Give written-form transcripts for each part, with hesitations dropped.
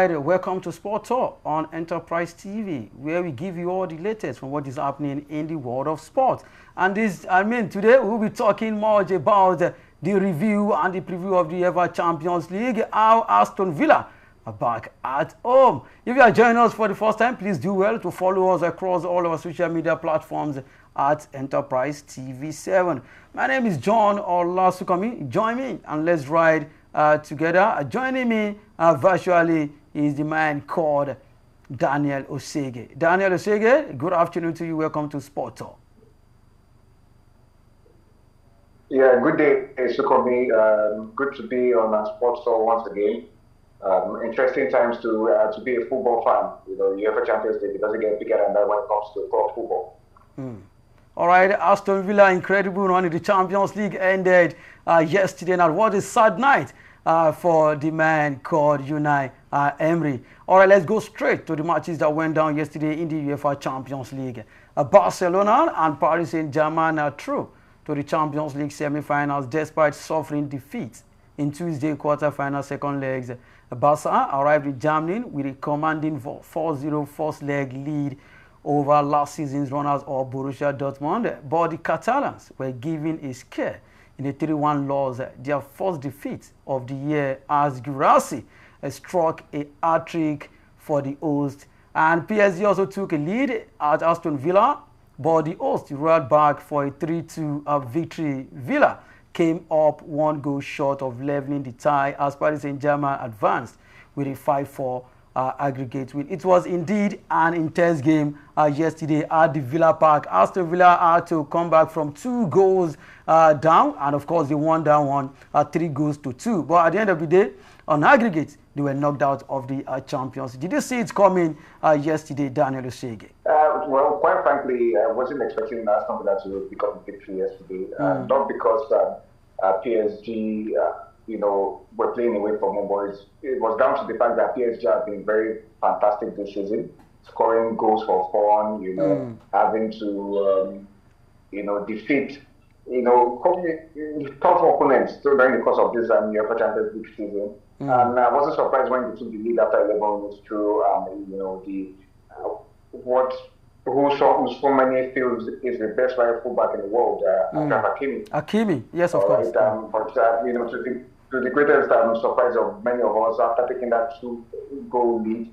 right, welcome to Sport Talk on Enterprise TV, where we give you all the latest from what is happening in the world of sport. And today we'll be talking much about the review and the preview of the UEFA Champions League, how Aston Villa are back at home. If you are joining us for the first time, please do well to follow us across all our social media platforms at Enterprise TV 7. My name is John Olasukami. Join me and let's ride together. Joining me virtually is the man called Daniel Osege. Daniel Osege, good afternoon to you. Welcome to Sport Talk. Yeah, good day, Sukomi. Good to be on Sport Talk once again. Interesting times to be a football fan. You know, UEFA Champions League, it doesn't get bigger than that when it comes to club football. All right, Aston Villa, incredible run in the Champions League ended yesterday. Now, what a sad night for the man called Unai Emery. All right, let's go straight to the matches that went down yesterday in the UEFA Champions League. Barcelona and Paris Saint-Germain are through to the Champions League semi-finals despite suffering defeat in Tuesday quarter-final second legs. Barca arrived in Germany with a commanding 4-0 first leg lead over last season's runners-up Borussia Dortmund, but the Catalans were given a scare in a 3-1 loss, their first defeat of the year, as Guirassy struck a hat-trick for the host. And PSG also took a lead at Aston Villa, but the host roared back for a 3-2 victory. Villa came up one goal short of leveling the tie as Paris Saint-Germain advanced with a 5-4 aggregate win. It was indeed an intense game yesterday at the Villa Park. Aston Villa had to come back from 2 goals down, and of course they won that one 3-2. But at the end of the day, on aggregate, they were knocked out of the champions. Did you see it coming yesterday, Daniel Osege? Well, quite frankly, I wasn't expecting Aston Villa to pick up a victory yesterday. Not because PSG, were playing away from home, but it was down to the fact that PSG have been very fantastic this season, scoring goals for fun, having to, defeat, tough opponents during the course of this UEFA Champions League season. And I wasn't surprised when they took the lead after 11 minutes through, who so many feels is the best right fullback in the world, Hakimi. Hakimi, yes, of course. To the greatest surprise of many of us, after taking that 2-goal lead,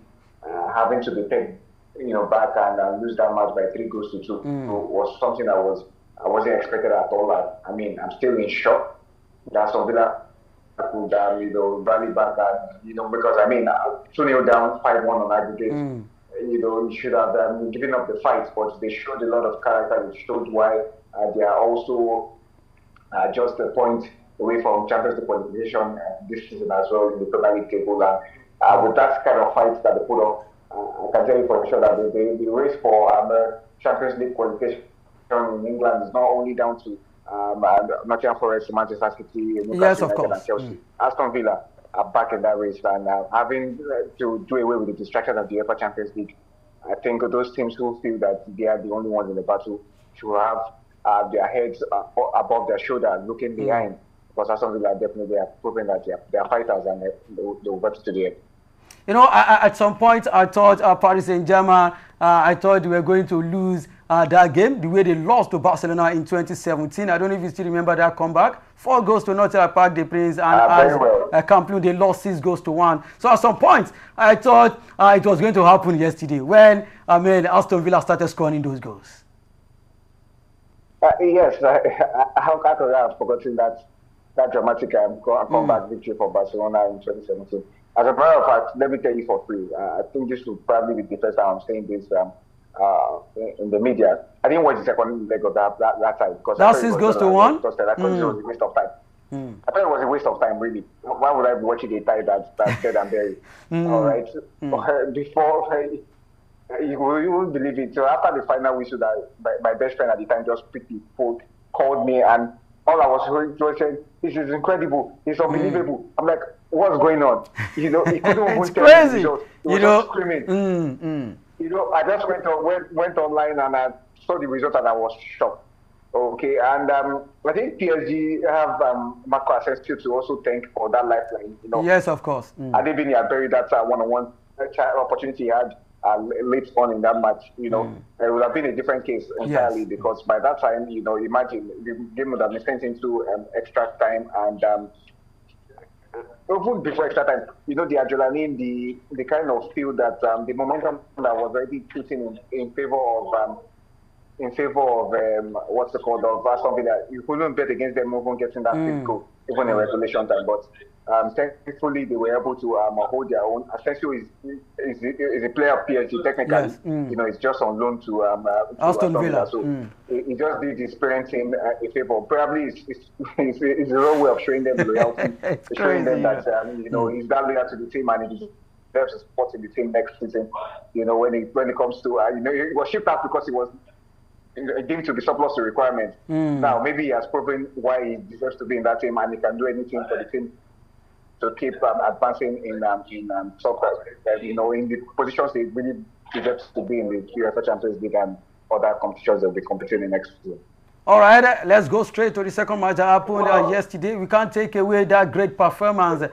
having to be pegged, back and lose that match by 3-2 was something I wasn't expected at all. I'm still in shock that Aston Villa could rally back and because 2-0 down, 5-1 on aggregate. You should have given up the fight, but they showed a lot of character. It showed why they are also just a point away from Champions League qualification this season as well in the Premier League table. With that kind of fight that they put up, I can tell you for sure that the race for Champions League qualification in England is not only down to Nottingham Forest, Manchester City, Newcastle United, and Chelsea. Aston Villa are back in that race, and having to do away with the distraction of the UEFA Champions League. I think those teams who feel that they are the only ones in the battle should have their heads above their shoulder, looking behind, because Aston Villa definitely are proving that they are fighters and they will get to the end. At some point, I thought Paris Saint-Germain, I thought they were going to lose that game, the way they lost to Barcelona in 2017. I don't know if you still remember that comeback. 4 goals to Nottingham Park de Prince, and as Camp Nou, they lost 6-1. So at some point, I thought it was going to happen yesterday when Aston Villa started scoring those goals. Yes, how could I have forgotten that dramatic comeback victory for Barcelona in 2017? As a matter of fact, let me tell you for free, I think this will probably be the first time I'm saying this in the media. I didn't watch the second leg of that time. Because that 6-1? Because I thought it was a waste of time. I thought it was a waste of time, really. Why would I be watching a tie that's dead and buried? All right? Before, you won't believe it. So after the final whistle, my best friend at the time just quickly called me, and all I was saying, this is incredible. It's unbelievable. I'm like, what's going on? He couldn't it's crazy. He was screaming. I just went online and I saw the result and I was shocked. Okay, and I think PSG have Marco Asensio to also thank for that lifeline. Yes, of course. Adebini had buried that one-on-one opportunity he had late on in that match. It would have been a different case entirely Yes. because by that time, imagine the game would have been sent into extra time and even before extra time, the adrenaline, the kind of feel that the momentum that was already putting in favor of what's it called of Aston Villa. You couldn't bet against them even getting that fifth goal, even in regulation time. But thankfully, they were able to hold their own. Asensio is a player of PSG technically. Yes. He's just on loan to Aston Villa. So he just did his parents team a favor. Probably it's a real way of showing them loyalty. It's showing crazy, them that he's that loyal to the team and he deserves to support in the team next season. When it comes to he was shipped out because he was deemed to be surplus to requirements. Now, maybe he has proven why he deserves to be in that team and he can do anything for the team to keep advancing in soccer. In the positions he really deserves to be in the UEFA Champions League and other competitions they'll be competing in next season. All right, let's go straight to the second match that happened yesterday. We can't take away that great performance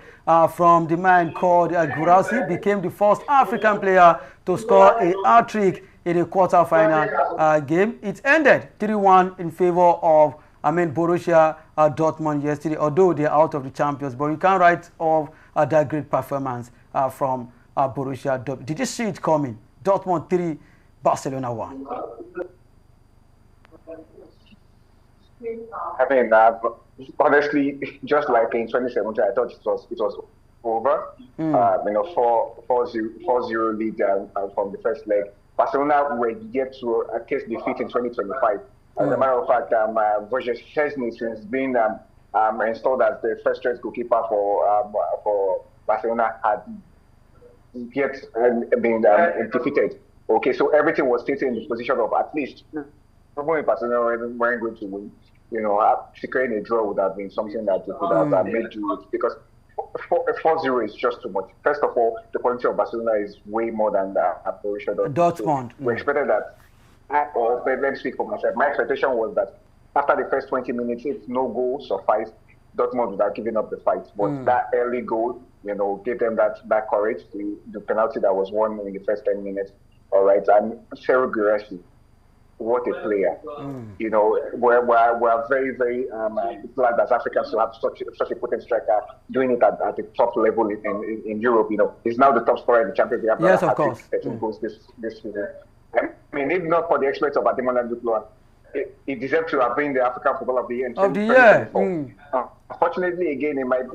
from the man called Gurasi. Became the first African player to score a hat-trick in a quarter-final game. It ended 3-1 in favor of Borussia Dortmund yesterday, although they're out of the champions. But you can't write off that great performance from Borussia Dortmund. Did you see it coming? Dortmund 3, Barcelona 1. Honestly, just like in 2017, I thought it was over. 4-0 lead from the first leg. Barcelona were yet to case defeat in 2025. As a matter of fact, Wojciech Szczesny, since being installed as the first choice goalkeeper for Barcelona, had yet been defeated. Okay, so everything was stated in the position of at least, even if Barcelona weren't going to win, securing a draw would have been something that they could have made do with, because 4-0 is just too much. First of all, the quality of Barcelona is way more than Borussia Dortmund. So we expected that. Let me speak for myself. My expectation was that after the first 20 minutes, if no goal sufficed, Dortmund would have given up the fight. But that early goal, gave them that courage. The penalty that was won in the first 10 minutes. All right, and Sergio Guirassy, what a player. We're very, very glad as Africans to have such a potent striker doing it at the top level in Europe. He's now the top scorer in the Champions League. Yes, of course. 13 goals this season. I mean, if not for the exploits of Ademola Lookman, he deserved to have been the African Footballer of the Year in 2024. Unfortunately, again, it might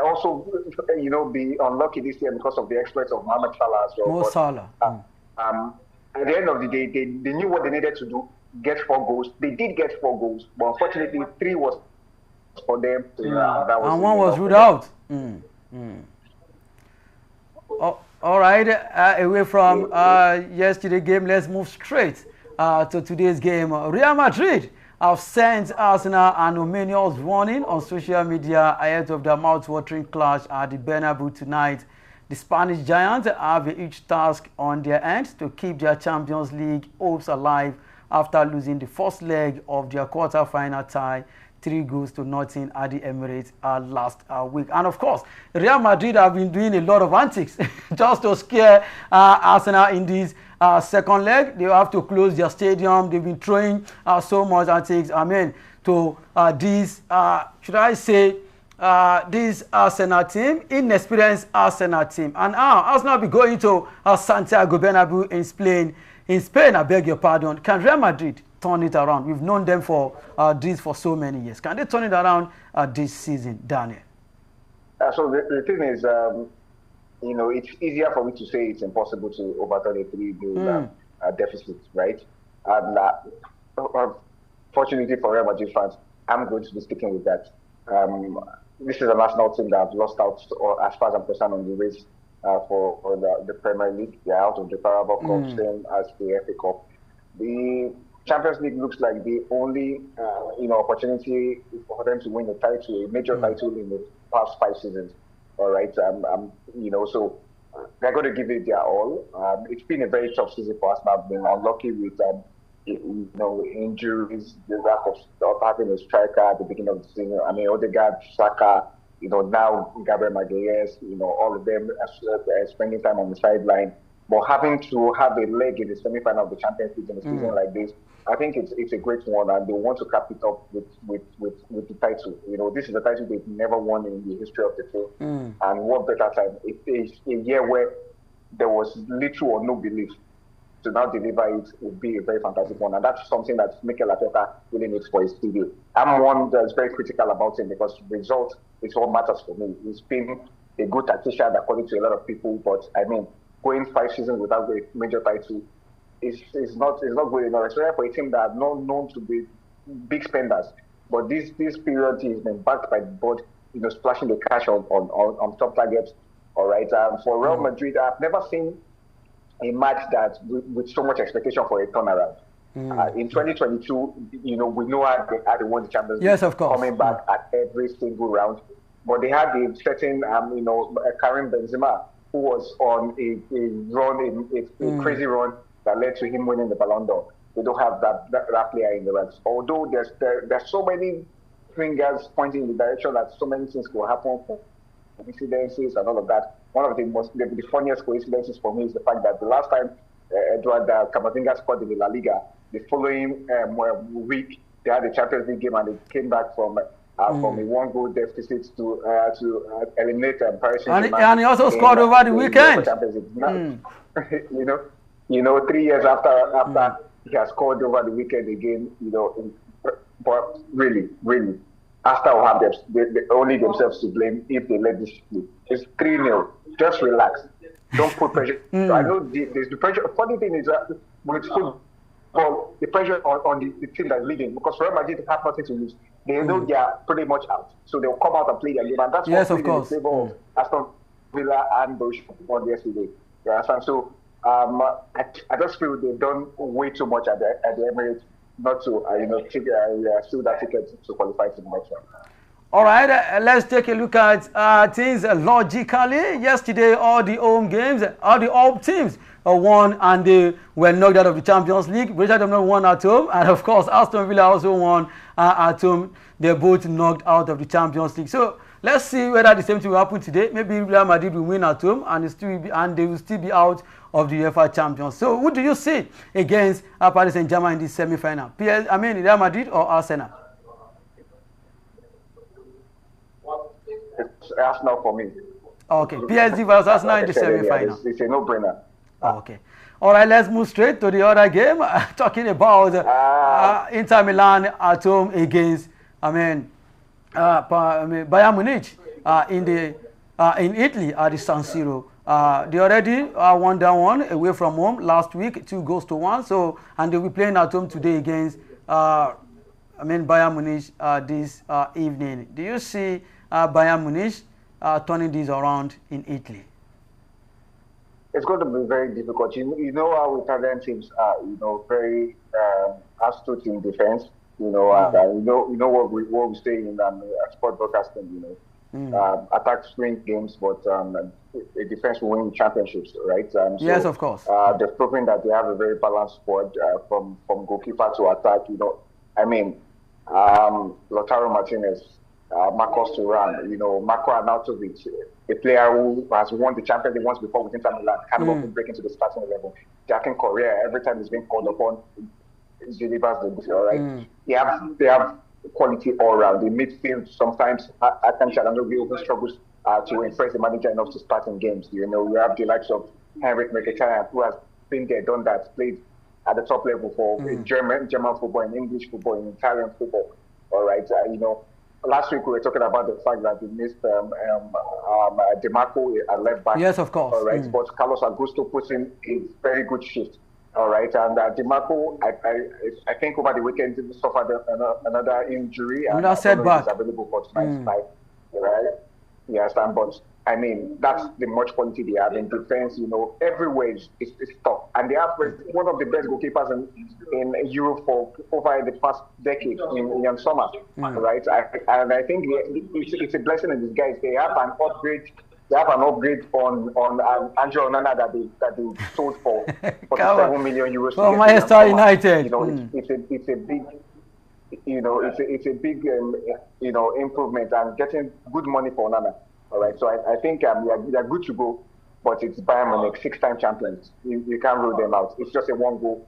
also, be unlucky this year because of the exploits of Mohamed Salah as well. Mo Salah. At the end of the day, they knew what they needed to do, get 4 goals. They did get 4 goals, but unfortunately, 3 was for them. That was and 1 was ruled out. All right, away from yesterday's game, let's move straight to today's game. Real Madrid have sent Arsenal an ominous warning on social media ahead of their mouth-watering clash at the Bernabeu tonight. The Spanish giants have a huge task on their hands to keep their Champions League hopes alive after losing the first leg of their quarter-final tie 3-0 at the Emirates last week. And of course, Real Madrid have been doing a lot of antics just to scare Arsenal in this second leg. They have to close their stadium. They've been throwing so much antics, to this, should I say, this Arsenal team, inexperienced Arsenal team. And Arsenal will be going to Santiago Bernabeu in Spain, I beg your pardon. Can Real Madrid turn it around? We've known them for this for so many years. Can they turn it around this season, Daniel? So the thing is, it's easier for me to say it's impossible to overturn a 3-0 deficit, right? And fortunately for Real Madrid fans, I'm going to be sticking with that. This is a national team that have lost out, or as far as I'm concerned, on the race for the Premier League. They're out of the Carabao Cup, same as the FA Cup. The Champions League looks like the only opportunity for them to win a title, a major title in the past 5 seasons. All right, so they're going to give it their all. It's been a very tough season for us. I've been unlucky with injuries, the lack of having a striker at the beginning of the season. I mean, Odegaard, Saka, now Gabriel Magalhaes, all of them spending time on the sideline. But having to have a leg in the semi-final of the Champions League in a season like this, I think it's a great one, and they want to cap it up with the title. This is a title they've never won in the history of the team, and what better time? It's a year where there was little or no belief. To now deliver it would be a very fantastic one, and that's something that Mikel Arteta really needs for his studio. I'm one that's very critical about him because result is what matters for me. He's been a good tactician according to a lot of people, but I mean, going 5 seasons without a major title is not good enough, especially for a team that are not known to be big spenders. But this period has been backed by the board, splashing the cash on top targets. All right, for Real Madrid, I've never seen a match that with so much expectation for a turnaround. In 2022, we know how they won the Champions League. Yes, of course. Coming back at every single round. But they had a certain, Karim Benzema, who was on a crazy run that led to him winning the Ballon d'Or. They don't have that player in the ranks. Although there's so many fingers pointing in the direction that so many things could happen, coincidences and all of that. One of the funniest coincidences for me is the fact that the last time Eduard Camavinga scored in the La Liga, the following week they had a Champions League game and they came back from a 1-goal deficit to eliminate Paris Saint-Germain. And he also scored over the weekend. 3 years after he has scored over the weekend again, but really, Arsenal will have only themselves to blame if they let this slip. It's 3-0. Just relax. Don't put pressure. I know there's the pressure. Funny thing is that with football, the pressure on the team that's leading, because Real Madrid have nothing to lose. They know they are pretty much out, so they'll come out and play their game, and that's yes, what of course. In favor of Aston Villa and Borussia on yesterday. So I just feel they've done way too much at the Emirates not to steal that ticket to qualify to the next one. All right, let's take a look at things logically. Yesterday, all the home teams won and they were knocked out of the Champions League. Borussia Dortmund won at home, and of course, Aston Villa also won at home. They're both knocked out of the Champions League. So let's see whether the same thing will happen today. Maybe Real Madrid will win at home, and they will still be out of the UEFA Champions. So who do you see against Paris Saint-Germain in this semi-final? Real Madrid or Arsenal? It's Arsenal for me. Okay, PSG versus Arsenal in the semi-final. It's a no-brainer. Okay. All right, let's move straight to the other game. Talking about Inter Milan at home against, Bayern Munich in Italy at the San Siro. They already won that one away from home last week, 2-1. So, and they'll be playing at home today against Bayern Munich this evening. Do you see Bayern Munich turning this around in Italy? It's going to be very difficult. You know how Italian teams are, very astute in defense. And what we say in sport broadcasting. Attacks win games, but a defense will win championships, right? Yes, of course. They've proven that they have a very balanced squad from goalkeeper to attack. Lautaro Martinez, Marcos Thuram, Marco Arnautovic, a player who has won the Champions League once before with Inter Milan, can't even break into the starting level. Jackin Correa, every time he's been called upon, delivers the goal, right? They have quality all around. The midfield, sometimes Akan Çalhanoğlu even struggles to impress the manager enough to start in games. You have the likes of Henrik Mkhitaryan, who has been there, done that, played at the top level for German football, in English football, in Italian football. All right, last week we were talking about the fact that they missed DeMarco at left back. Yes, of course. All right, but Carlos Augusto puts in a very good shift. All right, and DeMarco, I think over the weekend he suffered another injury. Another setback. He's available for tonight's night, right? Yes, but I mean that's the much quality they have in defense. Everywhere it's tough, and they have one of the best goalkeepers in Europe for over the past decade in Jan Sommer, right? And I think it's a blessing in disguise. They have an upgrade they have an upgrade on Angel Onana that they sold for 47 million euros. For Manchester United. You know, it's a big, you know, it's a big you know, improvement and getting good money for Onana. All right, so I think they're good to go, but it's Bayern Munich, 6-time champions. You can't rule them out. It's just a 1-goal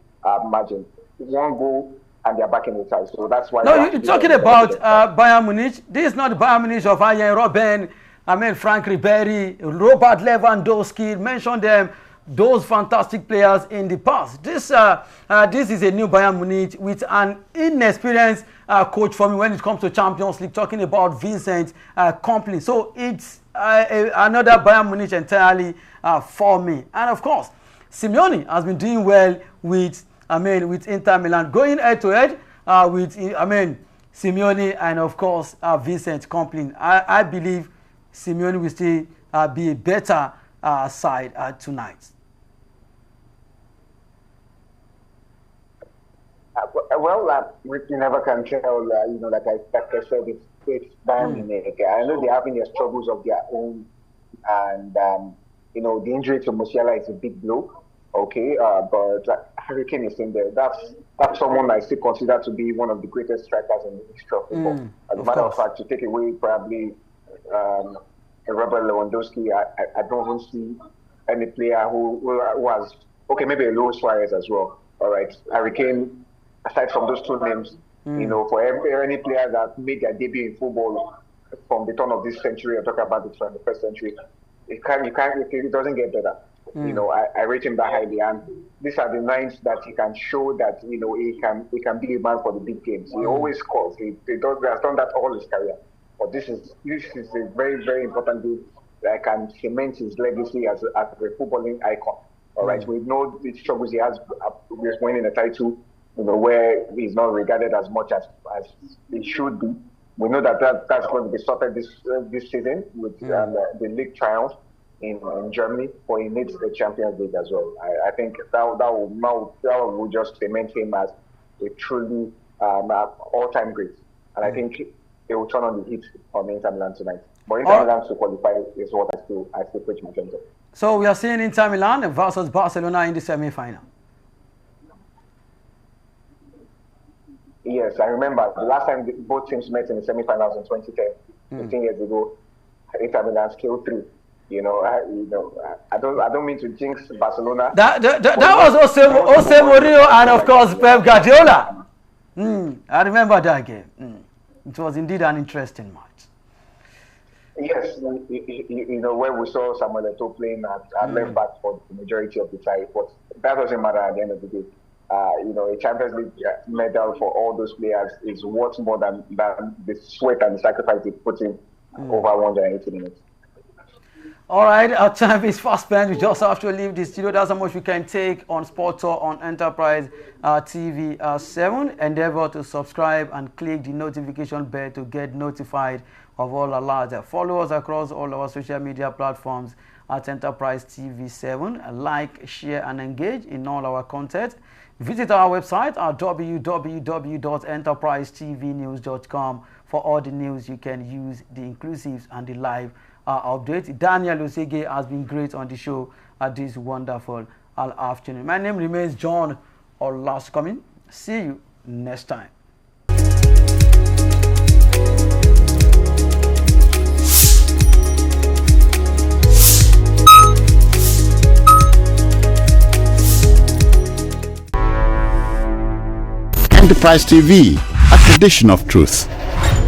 margin, 1 goal, and they're back in the tie. So that's why. No, you're talking about Bayern Munich. This is not the Bayern Munich of Arjen Robben. I mean, Frank Ribéry, Robert Lewandowski. Mentioned them, those fantastic players in the past. This is a new Bayern Munich with an inexperienced coach for me when it comes to Champions League. Talking about Vincent Kompany. So it's another Bayern Munich entirely for me. And of course, Simeone has been doing well with Inter Milan, going head to head with Simeone and of course Vincent Kompany. I believe Simeone will still be a better side tonight. Well, you never can tell. You know, like I said, it's Bayern Munich. I know they're having their struggles of their own, and you know, the injury to Musiala is a big blow. Okay, but Harry Kane is in there. That's someone I still consider to be one of the greatest strikers in the history of football. As a matter of fact, to take away probably Robert Lewandowski, I don't even see any player who has, okay, maybe a Luis Suarez as well. All right, Harry Kane, aside from those two names, you know, for any player that made their debut in football from the turn of this century, I'm talking about the 21st century, it doesn't get better. You know, I rate him that highly, and these are the nights that he can show that, you know, he can be a man for the big games. He always scores. He has done that all his career. But this is a very, very important deal that can cement his legacy as a footballing icon. All right, we know the struggles he has with winning a title, you know, where he's not regarded as much as he should be. We know that's going to be sorted this season with the league triumph in Germany, but he needs the Champions League as well. I think that will just cement him as a truly all-time great. And I think it will turn on the heat on Inter Milan tonight. But Inter Milan to qualify is what I still preach my friends. So we are seeing Inter Milan versus Barcelona in the semi-final. Yes, I remember the last time both teams met in the semi-finals in 2010, 15 years ago. Inter Milan scaled through. You know, I don't mean to jinx Barcelona. That was Jose Mourinho and of course Pep Guardiola. I remember that game. It was indeed an interesting match. Yes, you know, where we saw Samuel Eto'o playing at left back for the majority of the time, but that doesn't matter at the end of the day. You know, a Champions League medal for all those players is worth more than the sweat and the sacrifice they put in over 180 minutes. All right, our time is fast spent. We just have to leave the studio. That's how much we can take on Sport Talk on Enterprise TV 7. Endeavor to subscribe and click the notification bell to get notified of all alerts. Follow us across all our social media platforms at Enterprise TV 7. Like, share, and engage in all our content. Visit our website at www.enterprisetvnews.com for all the news you can use, the inclusives and the live update. Daniel Osege has been great on the show at this wonderful afternoon. My name remains John Olaskomin. See you next time. Enterprise TV, a tradition of truth.